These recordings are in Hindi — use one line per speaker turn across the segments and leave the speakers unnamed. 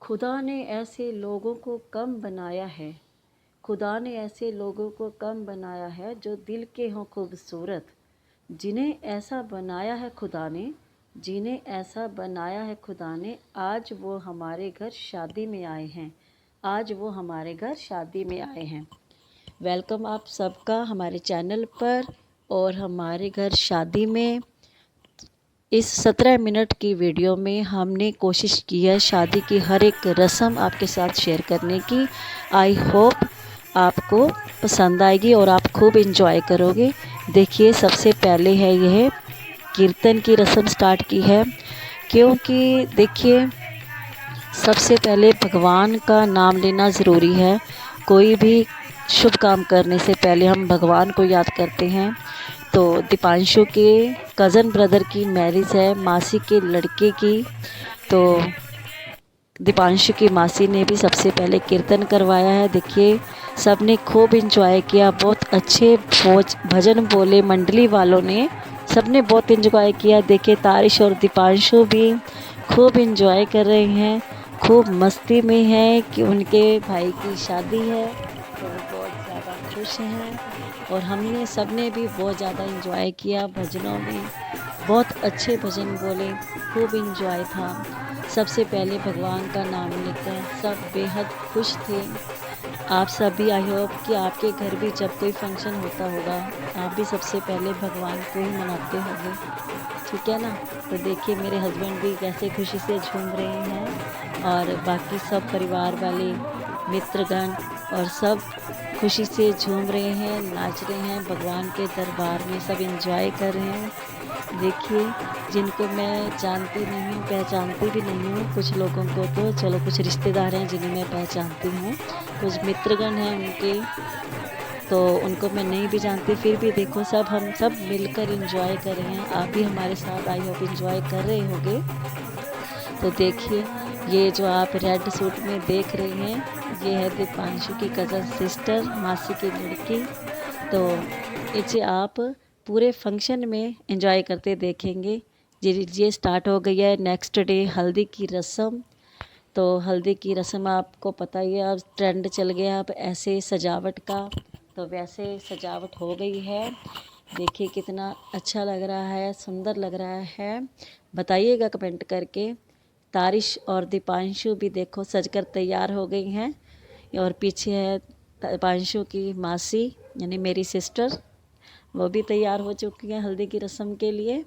खुदा ने ऐसे लोगों को कम बनाया है। खुदा ने ऐसे लोगों को कम बनाया है जो दिल के हों खूबसूरत। जिन्हें ऐसा बनाया है खुदा ने, जिन्हें ऐसा बनाया है खुदा ने, आज वो हमारे घर शादी में आए हैं। आज वो हमारे घर शादी में आए हैं। वेलकम आप सबका हमारे चैनल पर और हमारे घर शादी में। इस 17 मिनट की वीडियो में हमने कोशिश की है शादी की हर एक रस्म आपके साथ शेयर करने की। आई होप आपको पसंद आएगी और आप खूब इंजॉय करोगे। देखिए, सबसे पहले है यह कीर्तन की रस्म स्टार्ट की है, क्योंकि देखिए सबसे पहले भगवान का नाम लेना ज़रूरी है। कोई भी शुभ काम करने से पहले हम भगवान को याद करते हैं। तो दीपांशु के कज़न ब्रदर की मैरिज है, मासी के लड़के की। तो दीपांशु की मासी ने भी सबसे पहले कीर्तन करवाया है। देखिए, सब ने खूब इंजॉय किया, बहुत अच्छे भजन बोले मंडली वालों ने, सब ने बहुत इंजॉय किया। देखिए, तारिश और दीपांशु भी खूब इंजॉय कर रहे हैं, खूब मस्ती में है कि उनके भाई की शादी है, तो वो बहुत ज़्यादा खुश हैं। और हमने सब ने भी बहुत ज़्यादा इंजॉय किया भजनों में, बहुत अच्छे भजन बोले, खूब इंजॉय था। सबसे पहले भगवान का नाम लेकर सब बेहद खुश थे। आप सभी, आई होप कि आपके घर भी जब कोई फंक्शन होता होगा, आप भी सबसे पहले भगवान को ही मनाते होंगे, ठीक है ना। तो देखिए, मेरे हस्बैंड भी कैसे खुशी से झूम रहे हैं और बाकी सब परिवार वाले मित्रगण और सब खुशी से झूम रहे हैं, नाच रहे हैं भगवान के दरबार में, सब एंजॉय कर रहे हैं। देखिए, जिनको मैं जानती नहीं हूँ, पहचानती भी नहीं हूँ, कुछ लोगों को तो चलो कुछ रिश्तेदार हैं जिन्हें मैं पहचानती हूँ, कुछ मित्रगण हैं उनके, तो उनको मैं नहीं भी जानती, फिर भी देखो हम सब मिलकर एंजॉय कर रहे हैं। आप भी हमारे साथ आई होप एंजॉय कर रहे होंगे। तो देखिए, ये जो आप रेड सूट में देख रहे हैं, ये है दीपांशु की कज़न सिस्टर, मासी की लड़की। तो इसे आप पूरे फंक्शन में एंजॉय करते देखेंगे। ये स्टार्ट हो गई है नेक्स्ट डे हल्दी की रस्म। तो हल्दी की रस्म आपको पता ही है, अब ट्रेंड चल गया अब ऐसे सजावट का, तो वैसे सजावट हो गई है। देखिए कितना अच्छा लग रहा है, सुंदर लग रहा है, बताइएगा कमेंट करके। तारिश और दीपांशु भी देखो सजकर तैयार हो गई हैं, और पीछे है दीपांशु की मासी यानी मेरी सिस्टर, वो भी तैयार हो चुकी हैं हल्दी की रस्म के लिए।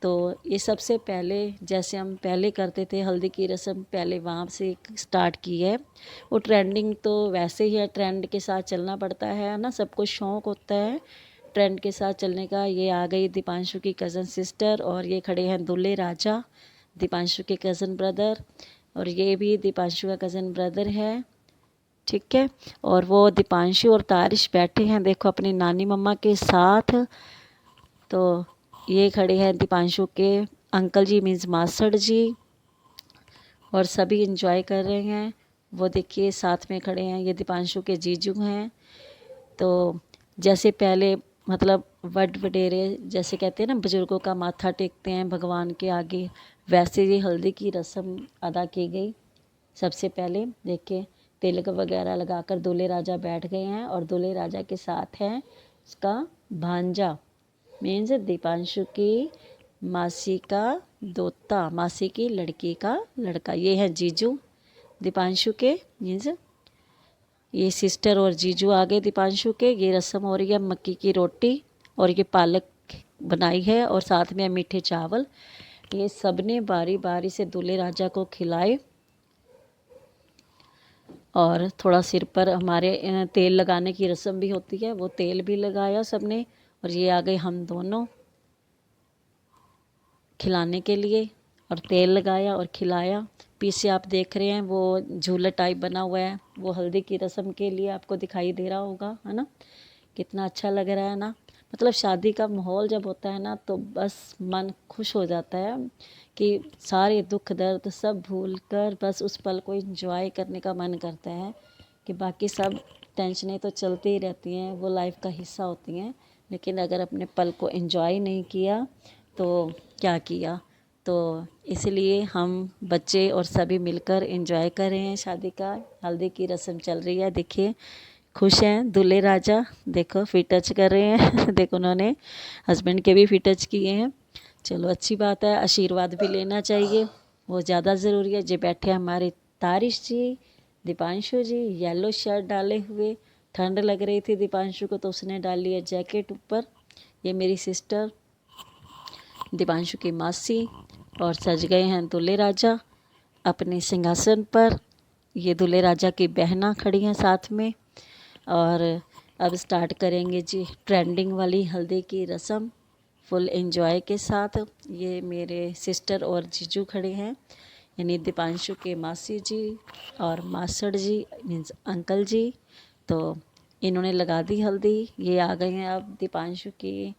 तो ये सबसे पहले जैसे हम पहले करते थे हल्दी की रस्म, पहले वहाँ से स्टार्ट की है। वो ट्रेंडिंग तो वैसे ही है, ट्रेंड के साथ चलना पड़ता है ना, सबको शौक़ होता है ट्रेंड के साथ चलने का। ये आ गई दीपांशु की कज़न सिस्टर और ये खड़े हैं दूल्हे राजा, दीपांशु के कज़न ब्रदर, और ये भी दीपांशु का कज़न ब्रदर है, ठीक है। और वो दीपांशु और तारिश बैठे हैं देखो अपनी नानी मम्मा के साथ। तो ये खड़े हैं दीपांशु के अंकल जी मीन्स मास्टर जी, और सभी इंजॉय कर रहे हैं। वो देखिए साथ में खड़े हैं, ये दीपांशु के जीजू हैं। तो जैसे पहले मतलब वड वडेरे जैसे कहते हैं ना, बुज़ुर्गों का माथा टेकते हैं भगवान के आगे, वैसे ये हल्दी की रस्म अदा की गई। सबसे पहले देखिए तिलक वगैरह लगाकर दूल्हे राजा बैठ गए हैं, और दूल्हे राजा के साथ हैं उसका भांजा मीन्स दीपांशु की मासी का दोता, मासी की लड़की का लड़का, ये है जीजू दीपांशु के मीन्स ये सिस्टर और जीजू आ गए दीपांशु के। ये रस्म हो रही है मक्की की रोटी और ये पालक बनाई है और साथ में मीठे चावल। ये सब ने बारी बारी से दूल्हे राजा को खिलाए, और थोड़ा सिर पर हमारे तेल लगाने की रस्म भी होती है, वो तेल भी लगाया सब ने। और ये आ गए हम दोनों खिलाने के लिए, और तेल लगाया और खिलाया। पीछे आप देख रहे हैं वो झूला टाइप बना हुआ है, वो हल्दी की रस्म के लिए आपको दिखाई दे रहा होगा, है ना। कितना अच्छा लग रहा है ना, मतलब शादी का माहौल जब होता है ना तो बस मन खुश हो जाता है कि सारे दुख दर्द सब भूलकर बस उस पल को एंजॉय करने का मन करता है। कि बाकी सब टेंशनें तो चलती ही रहती हैं, वो लाइफ का हिस्सा होती हैं, लेकिन अगर अपने पल को एंजॉय नहीं किया तो क्या किया। तो इसलिए हम बच्चे और सभी मिलकर एंजॉय कर रहे हैं शादी का। हल्दी की रस्म चल रही है, देखिए खुश हैं दूल्हे राजा, देखो फिर टच कर रहे हैं देखो उन्होंने हस्बैंड के भी फिर टच किए हैं। चलो अच्छी बात है, आशीर्वाद भी लेना चाहिए, वो ज़्यादा ज़रूरी है। जो बैठे हमारे तारिश जी, दीपांशु जी, येलो शर्ट डाले हुए, ठंड लग रही थी दीपांशु को तो उसने डाल लिया जैकेट ऊपर। ये मेरी सिस्टर दीपांशु की मासी, और सज गए हैं दूल्हे राजा अपने सिंहासन पर। ये दूल्हे राजा की बहना खड़ी हैं साथ में। और अब स्टार्ट करेंगे जी ट्रेंडिंग वाली हल्दी की रस्म फुल एंजॉय के साथ। ये मेरे सिस्टर और जीजू खड़े हैं, यानी दीपांशु के मासी जी और मासड़ जी मीन्स अंकल जी। तो इन्होंने लगा दी हल्दी। ये आ गए हैं अब दीपांशु की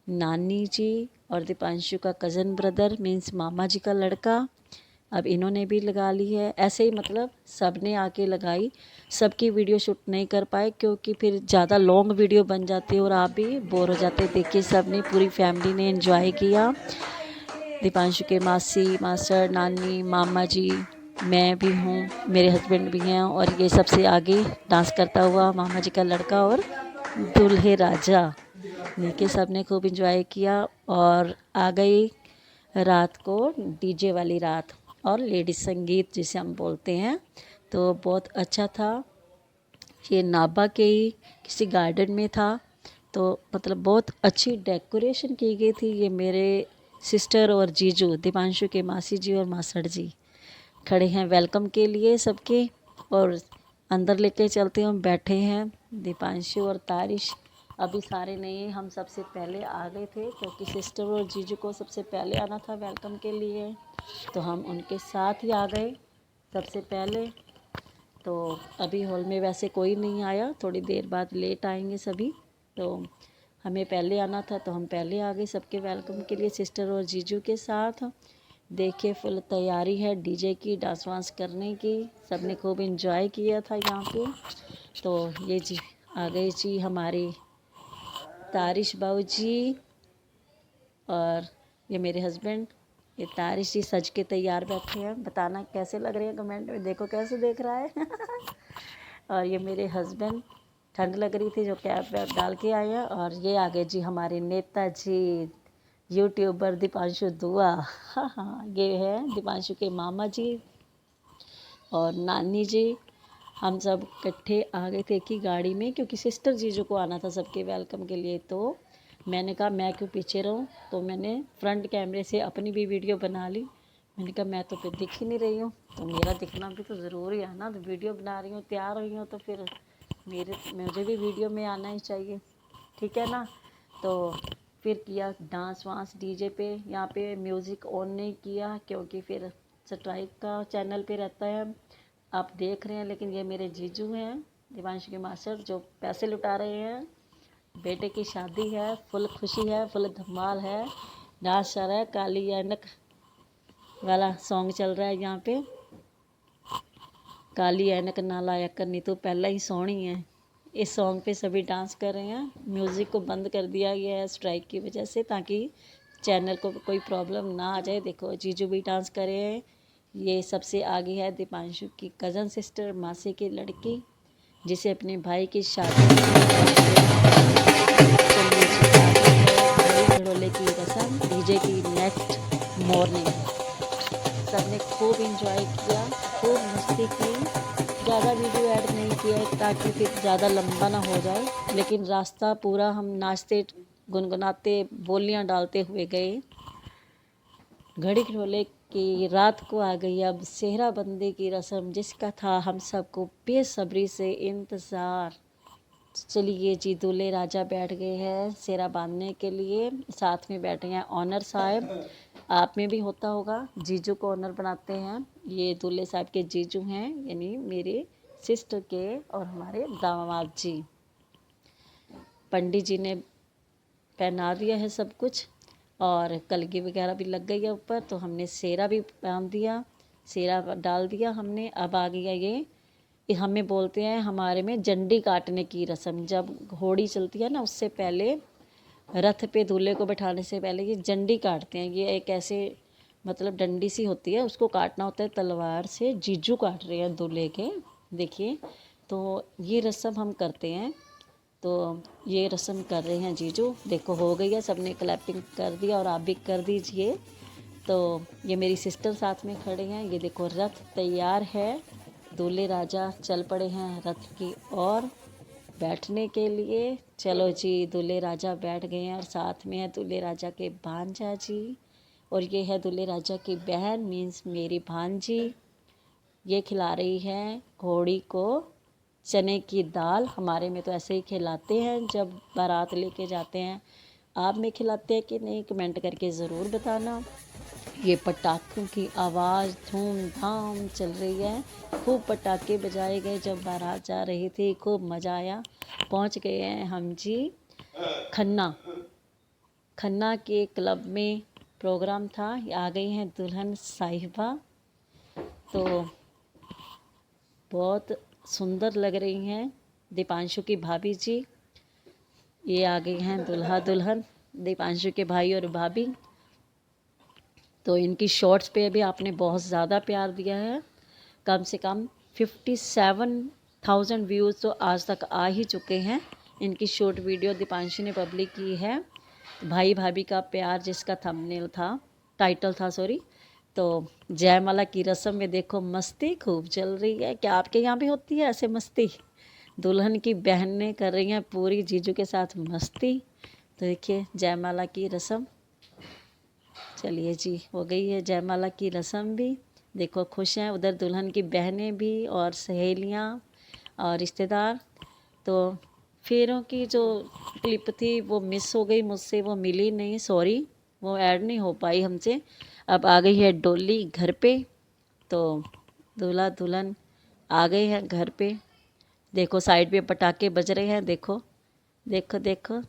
नानी जी और दीपांशु का कज़न ब्रदर मीन्स मामा जी का लड़का, अब इन्होंने भी लगा ली है। ऐसे ही मतलब सब ने आके लगाई। सबकी वीडियो शूट नहीं कर पाए क्योंकि फिर ज़्यादा लॉन्ग वीडियो बन जाती है और आप भी बोर हो जाते। देखिए सब ने, पूरी फैमिली ने एंजॉय किया। दीपांशु के मासी, मास्टर, नानी, मामा जी, मैं भी हूँ, मेरे हस्बैंड भी हैं, और ये सबसे आगे डांस करता हुआ मामा जी का लड़का और दूल्हे राजा। देखिए सब ने खूब एंजॉय किया। और आ गई रात को डीजे वाली रात और लेडीज संगीत जिसे हम बोलते हैं, तो बहुत अच्छा था। ये नाभा के ही किसी गार्डन में था, तो मतलब बहुत अच्छी डेकोरेशन की गई थी। ये मेरे सिस्टर और जीजू दीपांशु के मासी जी और मासड़ जी खड़े हैं वेलकम के लिए सबके, और अंदर लेके चलते हम बैठे हैं। दीपांशु और तारिश अभी सारे नहीं, हम सबसे पहले आ गए थे क्योंकि सिस्टर और जीजू को सबसे पहले आना था वेलकम के लिए, तो हम उनके साथ ही आ गए सबसे पहले। तो अभी हॉल में वैसे कोई नहीं आया, थोड़ी देर बाद लेट आएंगे सभी, तो हमें पहले आना था तो हम पहले आ गए सबके वेलकम के लिए सिस्टर और जीजू के साथ। देखिए फुल तैयारी है डीजे की, डांस वांस करने की, सबने खूब एंजॉय किया था यहाँ पे। तो ये जी आ गए जी हमारे तारिश बाबू जी, और ये मेरे हस्बैंड। ये तारिश जी सज के तैयार बैठे हैं, बताना कैसे लग रहे हैं कमेंट में, देखो कैसे देख रहा है और ये मेरे हस्बैंड, ठंड लग रही थी जो कैप वैप डाल के आए हैं। और ये आ गए जी हमारे नेता जी यूट्यूबर दीपांशु दुआ हाँ हाँ, ये है दीपांशु के मामा जी और नानी जी। हम सब इकट्ठे आ गए थे एक ही गाड़ी में क्योंकि सिस्टर जीजू को आना था सबके वेलकम के लिए, तो मैंने कहा मैं क्यों पीछे रहूं, तो मैंने फ्रंट कैमरे से अपनी भी वीडियो बना ली। मैंने कहा मैं तो फिर दिख ही नहीं रही हूँ, तो मेरा दिखना भी तो ज़रूरी है ना, तो वीडियो बना रही हूँ, तैयार हुई हूँ, तो फिर मुझे भी वीडियो में आना ही चाहिए, ठीक है ना। तो फिर किया डांस वांस डीजे पे। यहाँ पे म्यूज़िक ऑन नहीं किया क्योंकि फिर स्ट्राइक का चैनल पे रहता है, आप देख रहे हैं। लेकिन ये मेरे जीजू हैं दीपांशु के मास्टर जो पैसे लुटा रहे हैं, बेटे की शादी है, फुल खुशी है, फुल धमाल है, डांस चल रहा है, काली ऐनक वाला सॉन्ग चल रहा है यहाँ पे। काली ऐनक ना लाया करनी तो पहला ही सोहनी है, इस सॉन्ग पे सभी डांस कर रहे हैं। म्यूज़िक को बंद कर दिया गया है स्ट्राइक की वजह से ताकि चैनल को कोई प्रॉब्लम ना आ जाए। देखो जीजू भी डांस कर रहे हैं। ये सबसे आगे है दीपांशु की कज़न सिस्टर मासी की लड़की जिसे अपने भाई की शादी घड़ोले की रस्म डीजे की नेक्स्ट मॉर्निंग। सबने खूब इंजॉय किया, खूब मस्ती की। ज़्यादा वीडियो ऐड नहीं किया है ताकि फिर ज़्यादा लंबा ना हो जाए, लेकिन रास्ता पूरा हम नाचते गुनगुनाते बोलियां डालते हुए गए। घड़ी घड़ोले की रात को आ गई अब सेहरा बंदी की रस्म जिसका था हम सबको बेसब्री से इंतज़ार। चलिए जी दूल्हे राजा बैठ गए हैं सेहरा बांधने के लिए, साथ में बैठे हैं ऑनर साहब। आप में भी होता होगा, जीजू को ऑनर बनाते हैं, ये दूल्हे साहब के जीजू हैं यानी मेरे सिस्टर के और हमारे दामाद जी। पंडित जी ने पहना दिया है सब कुछ और कलगी वगैरह भी लग गई है ऊपर, तो हमने सेहरा भी बांध दिया, सेहरा डाल दिया हमने। अब आ गया ये हमें बोलते हैं हमारे में जंडी काटने की रस्म। जब घोड़ी चलती है ना उससे पहले रथ पे दूल्हे को बैठाने से पहले ये जंडी काटते हैं। ये एक ऐसे मतलब डंडी सी होती है, उसको काटना होता है तलवार से। जीजू काट रहे हैं दूल्हे के, देखिए। तो ये रस्म हम करते हैं, तो ये रस्म कर रहे हैं जीजू। देखो हो गई है, सबने क्लैपिंग कर दिया और आप भी कर दीजिए। तो ये मेरी सिस्टर साथ में खड़े हैं। ये देखो रथ तैयार है, दूल्हे राजा चल पड़े हैं रथ की ओर बैठने के लिए। चलो जी, दूल्हे राजा बैठ गए हैं और साथ में है दूल्हे राजा के भांजा जी, और ये है दूल्हे राजा की बहन मीन्स मेरी भांजी। ये खिला रही है घोड़ी को चने की दाल। हमारे में तो ऐसे ही खिलाते हैं जब बारात लेके जाते हैं। आप में खिलाते हैं कि नहीं, कमेंट करके ज़रूर बताना। ये पटाखों की आवाज़ धूमधाम चल रही है, खूब पटाखे बजाए गए जब बारात जा रही थी, खूब मज़ा आया। पहुंच गए हैं हम जी खन्ना। खन्ना के क्लब में प्रोग्राम था, आ गई हैं दुल्हन साहिबा। तो बहुत सुंदर लग रही हैं दीपांशु की भाभी जी। ये आ गई हैं दुल्हा दुल्हन, दीपांशु के भाई और भाभी। तो इनकी शॉर्ट्स पे भी आपने बहुत ज़्यादा प्यार दिया है। कम से कम 57,000 व्यूज़ तो आज तक आ ही चुके हैं। इनकी शॉर्ट वीडियो दीपांशु ने पब्लिक की है। भाई भाभी का प्यार जिसका थंबनेल था, टाइटल था सॉरी। तो जयमाला की रस्म में देखो मस्ती खूब चल रही है। क्या आपके यहाँ भी होती है ऐसे मस्ती? दुल्हन की बहनें कर रही हैं पूरी जीजू के साथ मस्ती। तो देखिए जयमाला की रस्म, चलिए जी हो गई है जयमाला की रस्म भी। देखो खुश हैं उधर दुल्हन की बहनें भी और सहेलियाँ और रिश्तेदार। तो फेरों की जो क्लिप थी वो मिस हो गई मुझसे, वो मिली नहीं, सॉरी, वो ऐड नहीं हो पाई हमसे। अब आ गई है डोली घर पे। तो दूल्हा दुल्हन आ गए हैं घर पे। देखो साइड पे पटाखे बज रहे हैं, देखो देखो देखो।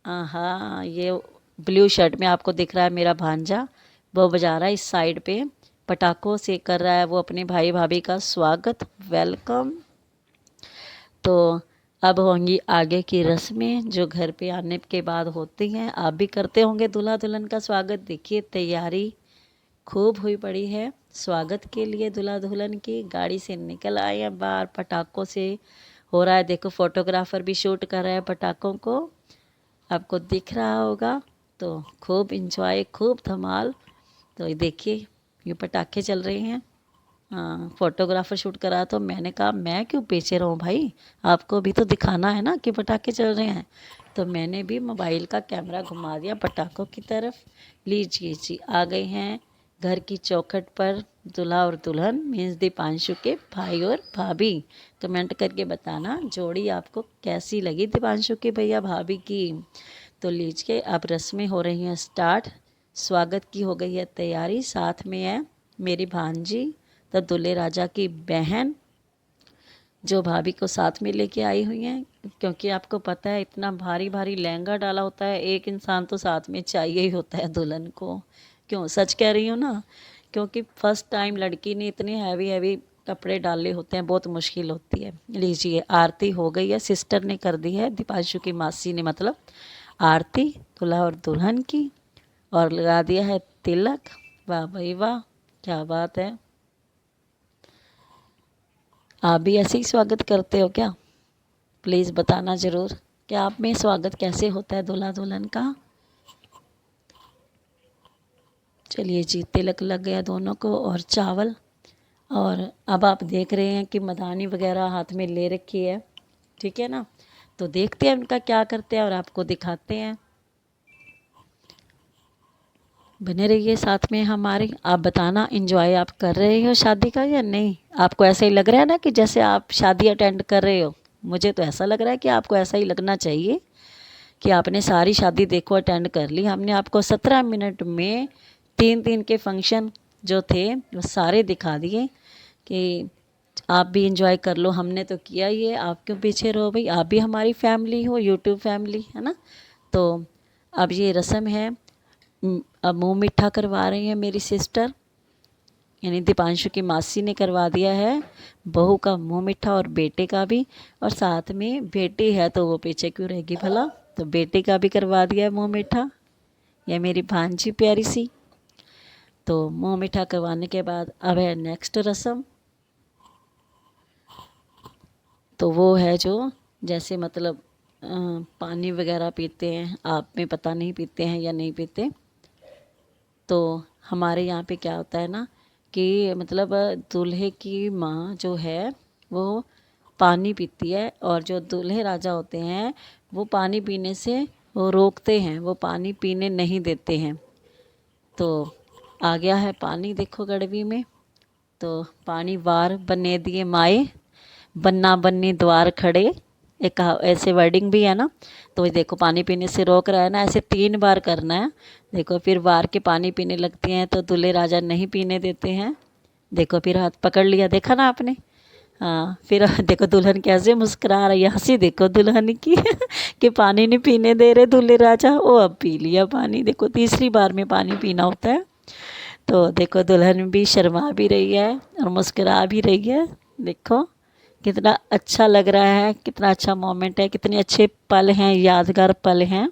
हाँ, ये ब्लू शर्ट में आपको दिख रहा है मेरा भांजा, वो बजा रहा है इस साइड पे, पटाखों से कर रहा है वो अपने भाई भाभी का स्वागत, वेलकम। तो अब होंगी आगे की रस्में जो घर पे आने के बाद होती हैं। आप भी करते होंगे दूल्हा दुल्हन का स्वागत। देखिए तैयारी खूब हुई पड़ी है स्वागत के लिए। दूल्हा दुल्हन की गाड़ी से निकल आए हैं बाहर, पटाखों से हो रहा है। देखो फोटोग्राफर भी शूट कर रहा है पटाखों को, आपको दिख रहा होगा। तो खूब इंजॉय, खूब धमाल। तो ये देखिए ये पटाखे चल रहे हैं। हाँ, फोटोग्राफर शूट करा तो मैंने कहा मैं क्यों पीछे रहूँ भाई, आपको भी तो दिखाना है ना कि पटाखे चल रहे हैं। तो मैंने भी मोबाइल का कैमरा घुमा दिया पटाखों की तरफ। लीजिए जी आ गए हैं घर की चौखट पर दूल्हा और दुल्हन मीन्स दीपांशु के भाई और भाभी। कमेंट करके बताना जोड़ी आपको कैसी लगी दीपांशु के भैया भाभी की। तो लीजिए अब रस्में हो रही हैं स्टार्ट। स्वागत की हो गई है तैयारी, साथ में है मेरी भांजी तो दूल्हे राजा की बहन जो भाभी को साथ में लेके आई हुई हैं। क्योंकि आपको पता है इतना भारी भारी लहंगा डाला होता है, एक इंसान तो साथ में चाहिए ही होता है दुल्हन को। क्यों, सच कह रही हूँ ना, क्योंकि फर्स्ट टाइम लड़की ने इतने हैवी हैवी कपड़े डाले होते हैं, बहुत मुश्किल होती है। लीजिए आरती हो गई है, सिस्टर ने कर दी है, दीपांशु की मासी ने मतलब आरती दूल्हा और दुल्हन की, और लगा दिया है तिलक। वाह भाई वाह, क्या बात है। आप भी ऐसे ही स्वागत करते हो क्या? प्लीज़ बताना ज़रूर कि आप में स्वागत कैसे होता है दूल्हा दुल्हन का। चलिए जी तिलक लग गया दोनों को और चावल। और अब आप देख रहे हैं कि मदानी वगैरह हाथ में ले रखी है, ठीक है ना। तो देखते हैं उनका क्या करते हैं और आपको दिखाते हैं। बने रहिए साथ में हमारे। आप बताना एंजॉय आप कर रहे हो शादी का या नहीं। आपको ऐसा ही लग रहा है ना कि जैसे आप शादी अटेंड कर रहे हो। मुझे तो ऐसा लग रहा है कि आपको ऐसा ही लगना चाहिए कि आपने सारी शादी देखो अटेंड कर ली। हमने आपको 17 मिनट में 3 के फंक्शन जो थे वो सारे दिखा दिए कि आप भी इंजॉय कर लो। हमने तो किया ही है, आप क्यों पीछे रहो भाई, आप भी हमारी फैमिली हो, यूट्यूब फैमिली है ना। तो अब ये रस्म है, अब मुंह मीठा करवा रही है मेरी सिस्टर, यानी दीपांशु की मासी ने करवा दिया है बहू का मुंह मीठा और बेटे का भी। और साथ में बेटी है तो वो पीछे क्यों रहेगी भला, तो बेटे का भी करवा दिया है मुंह मीठा। यह मेरी भांजी प्यारी सी। तो मुंह मीठा करवाने के बाद अब है नेक्स्ट रस्म। तो वो है जो जैसे मतलब पानी वगैरह पीते हैं, आप में पता नहीं पीते हैं या नहीं पीते। तो हमारे यहाँ पे क्या होता है ना कि मतलब दूल्हे की माँ जो है वो पानी पीती है, और जो दूल्हे राजा होते हैं वो पानी पीने से वो रोकते हैं, वो पानी पीने नहीं देते हैं। तो आ गया है पानी, देखो गड़वी में। तो पानी वार बने दिए माए, बन्ना बन्नी द्वार खड़े, एक ऐसे वर्डिंग भी है ना। तो ये देखो पानी पीने से रोक रहा है ना, ऐसे 3 बार करना है। देखो फिर वार के पानी पीने लगती हैं तो दूल्हे राजा नहीं पीने देते हैं। देखो फिर हाथ पकड़ लिया, देखा ना आपने। हाँ, फिर देखो दुल्हन कैसे मुस्कुरा रही है, हंसी देखो दुल्हन की कि पानी नहीं पीने दे रहे दूल्हे राजा, वो अब पी लिया पानी। देखो तीसरी बार में पानी पीना होता है। तो देखो दुल्हन भी शर्मा भी रही है और मुस्कुरा भी रही है। देखो कितना अच्छा लग रहा है, कितना अच्छा मोमेंट है, कितने अच्छे पल हैं, यादगार पल हैं।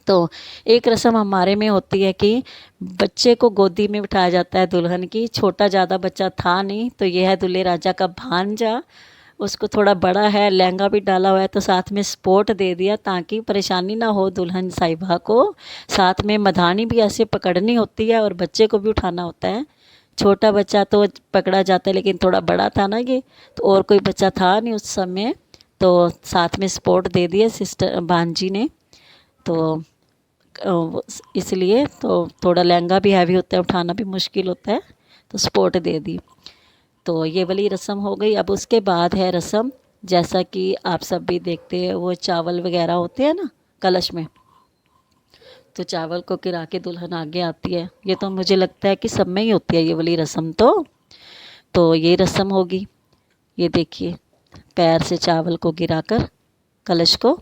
तो एक रस्म हमारे में होती है कि बच्चे को गोदी में बिठाया जाता है दुल्हन की। छोटा ज़्यादा बच्चा था नहीं, तो ये है दूल्हे राजा का भांजा। उसको थोड़ा बड़ा है, लहंगा भी डाला हुआ है, तो साथ में सपोर्ट दे दिया ताकि परेशानी ना हो दुल्हन साहिबा को। साथ में मधानी भी ऐसे पकड़नी होती है और बच्चे को भी उठाना होता है। छोटा बच्चा तो पकड़ा जाता है, लेकिन थोड़ा बड़ा था ना ये, तो और कोई बच्चा था नहीं उस समय, तो साथ में सपोर्ट दे दिया सिस्टर भांजी ने। तो इसलिए तो थोड़ा लहंगा भी हैवी होता है, उठाना भी मुश्किल होता है, तो सपोर्ट दे दी। तो ये वाली रस्म हो गई। अब उसके बाद है रस्म, जैसा कि आप सब भी देखते हैं, वो चावल वगैरह होते हैं ना कलश में, तो चावल को गिरा के दुल्हन आगे आती है। ये तो मुझे लगता है कि सब में ही होती है ये वाली रस्म। तो ये रस्म होगी। ये देखिए पैर से चावल को गिराकर कलश को,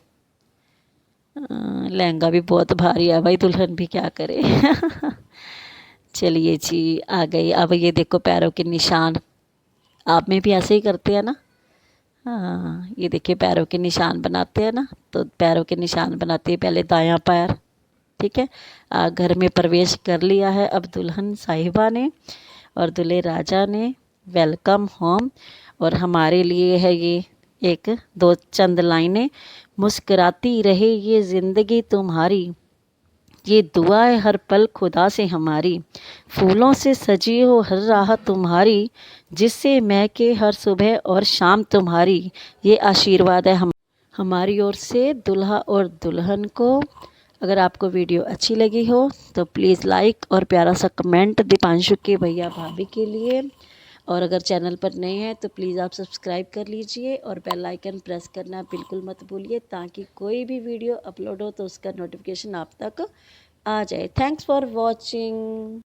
लहंगा भी बहुत भारी है भाई, दुल्हन भी क्या करे चलिए जी आ गई। अब ये देखो पैरों के निशान, आप में भी ऐसे ही करते हैं ना। हाँ, ये देखिए पैरों के निशान बनाते हैं ना, तो पैरों के निशान बनाते हैं पहले दायां पैर। ठीक है, घर में प्रवेश कर लिया है अब दुल्हन साहिबा ने और दूल्हे राजा ने। Welcome home. और हमारे लिए है ये एक दो चंद लाइनें। मुस्कुराती रहे ये ज़िंदगी तुम्हारी, ये दुआ है हर पल खुदा से हमारी, फूलों से सजी हो हर राह तुम्हारी, जिससे महके हर सुबह और शाम तुम्हारी। ये आशीर्वाद है हमारी ओर से दूल्हा और दुल्हन को। अगर आपको वीडियो अच्छी लगी हो तो प्लीज़ लाइक और प्यारा सा कमेंट दीपांशु के भैया भाभी के लिए। और अगर चैनल पर नए हैं तो प्लीज़ आप सब्सक्राइब कर लीजिए और बेल आइकन प्रेस करना बिल्कुल मत भूलिए, ताकि कोई भी वीडियो अपलोड हो तो उसका नोटिफिकेशन आप तक आ जाए। Thanks for watching.